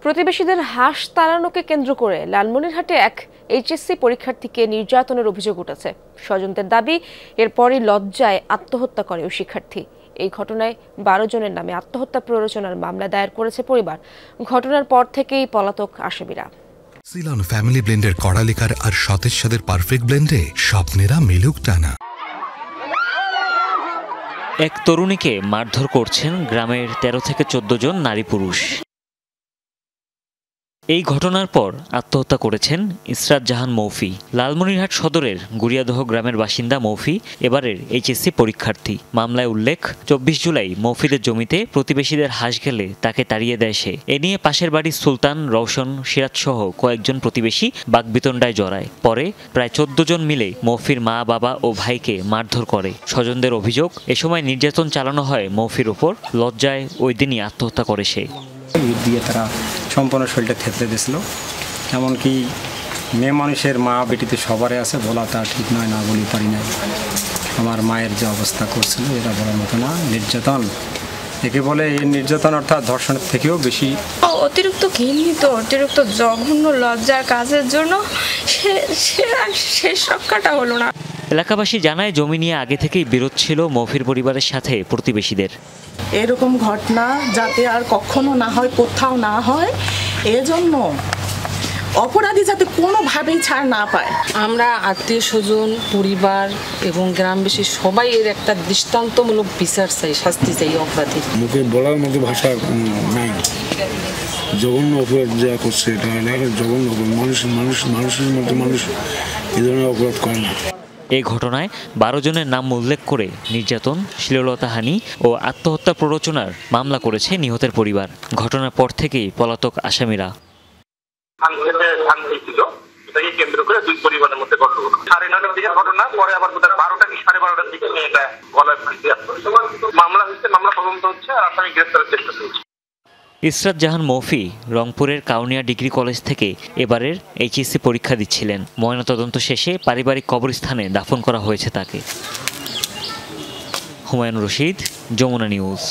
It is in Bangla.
প্রতিবেশীদের হাঁস তাড়ানোকে কেন্দ্র করে লালমনিরহাটে এক এইচএসসি পরীক্ষার্থীকে নির্যাতনের অভিযোগ উঠেছে। স্বজনদের দাবি, এরপরই লজ্জায় আত্মহত্যা করে ওই শিক্ষার্থী। এই ঘটনায় 12 জনের নামে আত্মহত্যা প্ররোচনার মামলা দায়ের করেছে পরিবার। ঘটনার পর থেকেই পলাতক আসামিরা। সিলন ফ্যামিলি ব্লেন্ডের কড়ালিকার আর সতেজ স্বাদের পারফেক্ট ব্লেন্ডে স্বপ্নেরা মিলুক টানা। এক তরুণীকে মারধর করছেন গ্রামের 13 থেকে 14 জন নারী পুরুষ। এই ঘটনার পর আত্মহত্যা করেছেন ইসরাত জাহান মৌফি। লালমনিরহাট সদরের গুড়িয়াদহ গ্রামের বাসিন্দা মৌফি এবারের এইচএসসি পরীক্ষার্থী। মামলায় উল্লেখ, 24 জুলাই মৌফিদের জমিতে প্রতিবেশীদের হাঁস গেলে তাকে তাড়িয়ে দেয় সে। এ নিয়ে পাশের বাড়ির সুলতান, রওশন, সিরাজ সহ কয়েকজন প্রতিবেশী বাকবিতণ্ডায় জড়ায়। পরে প্রায় 14 জন মিলে মৌফির মা, বাবা ও ভাইকে মারধর করে। স্বজনদের অভিযোগ, এ সময় নির্যাতন চালানো হয় মৌফির ওপর। লজ্জায় ওই দিনই আত্মহত্যা করে সে। দিয়ে তারা সম্পূর্ণ শরীরটা থেতলে দিয়েছিল। এমনকি মেয়ে মানুষের মা বেটিতে সবারই আছে, বলা তা ঠিক নয়, না বলি পারি নাই। আমার মায়ের যে অবস্থা করছিল এটা বলার মতো না। নির্যাতন একে বলে, এই নির্যাতন অর্থাৎ ধর্ষণের থেকেও বেশি। অতিরিক্ত ঘৃণিত, অতিরিক্ত জঘন্য লজ্জার কাজের জন্য শেষ রক্ষাটা হলো না। এলাকাবাসী জানায়, জমি নিয়ে আগে থেকেই বিরোধ ছিল মৌফির পরিবারের সাথে প্রতিবেশীদের। এরকম ঘটনা যাতে আর কখনো না হয়, কোথাও না হয়, এজন্য অপরাধী যাতে কোনোভাবেই ছাড় না পায়। আমরা আত্মীয় স্বজন, পরিবার এবং গ্রামবাসী সবাই এর একটা দৃষ্টান্তমূলক বিচার চাই, শাস্তি চাই অপরাধী। মুখে বলার মতো ভাষা নাই। জঘন্য অপরাধ যা করছে এটা জঘন্য। মানুষের মতো মানুষ এই ধরনের অপরাধ করে না। এই ঘটনায় 12 জনের নাম উল্লেখ করে নির্যাতন, শ্লীলতাহানি ও আত্মহত্যা প্ররোচনার মামলা করেছে নিহতের পরিবার। ঘটনার পর থেকেই পলাতক আসামিরা। কেন্দ্র করে দুই পরিবারের মধ্যে গন্ডগোল। 9:30টার দিকে ঘটনা, পরে আবার 12টা কি 12:30টার দিকে মেয়েটা গলায় ফাঁস দিয়ে মামলা হচ্ছে। মামলা তদন্ত হচ্ছে আর আসামি গ্রেফতারের চেষ্টা চলছে। ইসরাত জাহান মৌফি রংপুরের কাউনিয়া ডিগ্রি কলেজ থেকে এবারের এইচএসসি পরীক্ষা দিচ্ছিলেন। ময়নাতদন্ত শেষে পারিবারিক কবরস্থানে দাফন করা হয়েছে তাকে। হুমায়ুন রশিদ, যমুনা নিউজ।